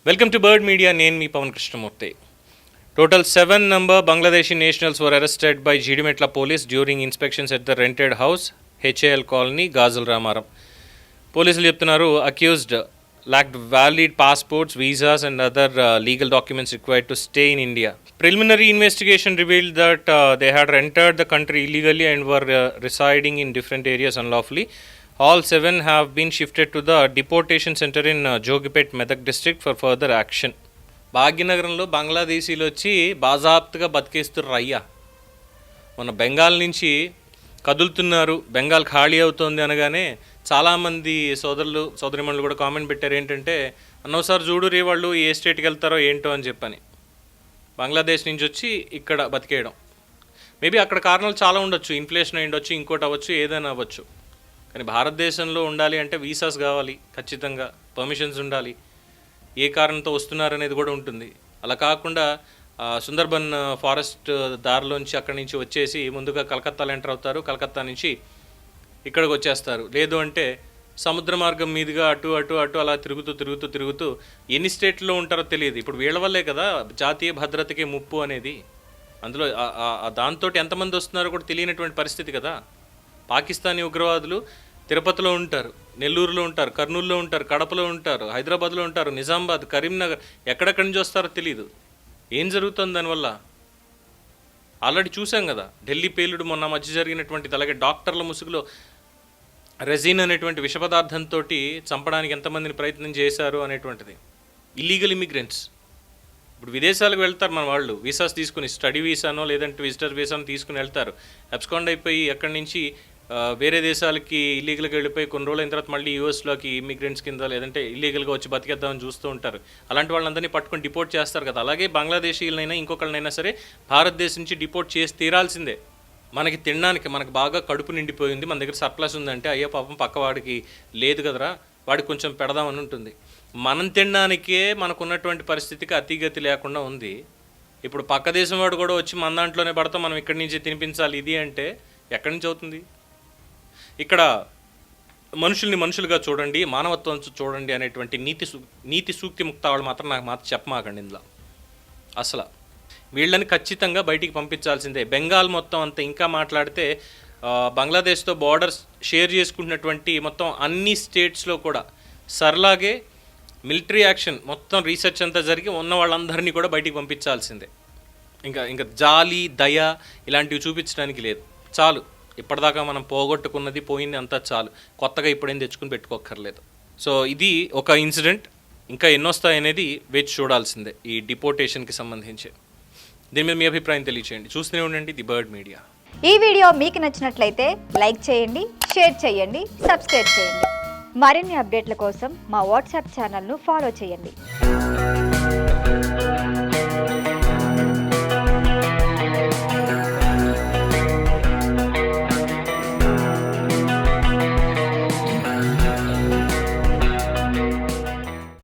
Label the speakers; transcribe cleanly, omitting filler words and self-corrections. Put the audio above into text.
Speaker 1: Welcome to Bird Media. నేను మీ Pawan Krishnamurthy. Total 7 number Bangladeshi nationals were arrested by Jidimetla police during inspections at the rented house, HAL colony, Gazal Ramaram. పోలీసులు చెప్తున్నారు accused lacked valid passports, visas and other legal documents required to stay in India. Preliminary investigation revealed that they had entered the country illegally and were residing in different areas unlawfully. All 7 have been shifted to the deportation center in Jogipet, Medak district for further action. భాగ్యనగరంలో బంగ్లాదేశీలు వచ్చి బాజాప్తుగా బతికేస్తున్నారు అయ్యా. మన బెంగాల్ నుంచి కదులుతున్నారు, బెంగాల్ ఖాళీ అవుతోంది అనగానే చాలామంది సోదరిమణులు కూడా కామెంట్ పెట్టారు ఏంటంటే, అన్నోసారి చూడు రే వాళ్ళు ఏ స్టేట్కి వెళ్తారో ఏంటో అని చెప్పని. బంగ్లాదేశ్ నుంచి వచ్చి ఇక్కడ బతికేయడం. మేబీ అక్కడ కారణాలు చాలా ఉండొచ్చు, ఇన్ఫ్లేషన్ అయి ఉండొచ్చు, ఇంకోటి అవ్వచ్చు, ఏదైనా అవ్వచ్చు. కానీ భారతదేశంలో ఉండాలి అంటే వీసాస్ కావాలి, ఖచ్చితంగా పర్మిషన్స్ ఉండాలి, ఏ కారణంతో వస్తున్నారనేది కూడా ఉంటుంది. అలా కాకుండా సుందర్బన్ ఫారెస్ట్ దారిలోంచి అక్కడి నుంచి వచ్చేసి ముందుగా కలకత్తాలో ఎంటర్ అవుతారు, కలకత్తా నుంచి ఇక్కడికి వచ్చేస్తారు. లేదు అంటే సముద్ర మార్గం మీదుగా అటు అలా తిరుగుతూ ఎన్ని స్టేట్లో ఉంటారో తెలియదు. ఇప్పుడు వీళ్ళ వల్లే కదా జాతీయ భద్రతకి ముప్పు అనేది. అందులో దాంతో ఎంతమంది వస్తున్నారో కూడా తెలియనటువంటి పరిస్థితి కదా. పాకిస్తానీ ఉగ్రవాదులు తిరుపతిలో ఉంటారు, నెల్లూరులో ఉంటారు, కర్నూలులో ఉంటారు, కడపలో ఉంటారు, హైదరాబాద్లో ఉంటారు, నిజామాబాద్, కరీంనగర్, ఎక్కడెక్కడి నుంచి వస్తారో తెలియదు. ఏం జరుగుతుంది దానివల్ల? ఆల్రెడీ చూసాం కదా, ఢిల్లీ పేలుడు మొన్న మధ్య జరిగినటువంటిది. అలాగే డాక్టర్ల ముసుగులో రెజిన్ అనేటువంటి విష పదార్థంతో చంపడానికి ఎంతమందిని ప్రయత్నం చేశారు అనేటువంటిది. ఇల్లీగల్ ఇమిగ్రెంట్స్ ఇప్పుడు విదేశాలకు వెళ్తారు మన వాళ్ళు, వీసాస్ తీసుకుని, స్టడీ వీసానో లేదంటే విజిటర్ వీసానో తీసుకుని వెళ్తారు. అబ్స్కాండ్ అయిపోయి అక్కడి నుంచి వేరే దేశాలకి ఇల్లీగల్గా వెళ్ళిపోయి కొన్ని రోజులైన తర్వాత మళ్ళీ యూఎస్లోకి ఇమిగ్రెంట్స్ కింద లేదంటే ఇల్లీగల్గా వచ్చి బతికేద్దామని చూస్తూ ఉంటారు. అలాంటి వాళ్ళందరినీ పట్టుకొని డిపోర్ట్ చేస్తారు కదా. అలాగే బంగ్లాదేశీలనైనా ఇంకొకళ్ళనైనా సరే భారతదేశం నుంచి డిపోర్ట్ చేసి తీరాల్సిందే. మనకి తినడానికి మనకు బాగా కడుపు నిండిపోయింది, మన దగ్గర సర్ప్లస్ ఉందంటే అయ్యో పాపం పక్కవాడికి లేదు కదరా, వాడికి కొంచెం పెడదామని ఉంటుంది. మనం తినడానికే మనకున్నటువంటి పరిస్థితికి అతిగతి లేకుండా ఉంది. ఇప్పుడు పక్క దేశం వాడు కూడా వచ్చి మన దాంట్లోనే పడతాం, మనం ఇక్కడి నుంచి తినిపించాలి ఇది అంటే ఎక్కడి నుంచి అవుతుంది? ఇక్కడ మనుషుల్ని మనుషులుగా చూడండి, మానవత్వం చూడండి అనేటువంటి నీతి సూక్తి ముక్తావాళ్ళు మాత్రం నాకు చెప్పమాకండి ఇందులో. అసలు వీళ్ళని ఖచ్చితంగా బయటికి పంపించాల్సిందే. బెంగాల్ మొత్తం అంతా ఇంకా మాట్లాడితే బంగ్లాదేశ్తో బార్డర్స్ షేర్ చేసుకుంటున్నటువంటి మొత్తం అన్ని స్టేట్స్లో కూడా సర్లాగే మిలిటరీ యాక్షన్ మొత్తం రీసెర్చ్ అంతా జరిగి ఉన్న వాళ్ళందరినీ కూడా బయటికి పంపించాల్సిందే. ఇంకా జాలి, దయ ఇలాంటివి చూపించడానికి లేదు. చాలు, ఇప్పటిదాకా మనం పోగొట్టుకున్నది పోయింది అంతా చాలు, కొత్తగా ఇప్పుడేం తెచ్చుకుని పెట్టుకోక్కర్లేదు. సో ఇది ఒక ఇన్సిడెంట్. ఇంకా ఎన్నొస్తాయనేది వేచి చూడాల్సిందే ఈ డిపోర్టేషన్కి సంబంధించి. దీని మీద మీ అభిప్రాయం తెలియచేయండి. చూస్తూనే ఉండండి ది బర్డ్ మీడియా.
Speaker 2: ఈ వీడియో మీకు నచ్చినట్లయితే లైక్ చేయండి, షేర్ చేయండి, సబ్స్క్రైబ్ చేయండి. మరిన్ని అప్డేట్ల కోసం మా వాట్సాప్ ఛానల్ను ఫాలో చేయండి.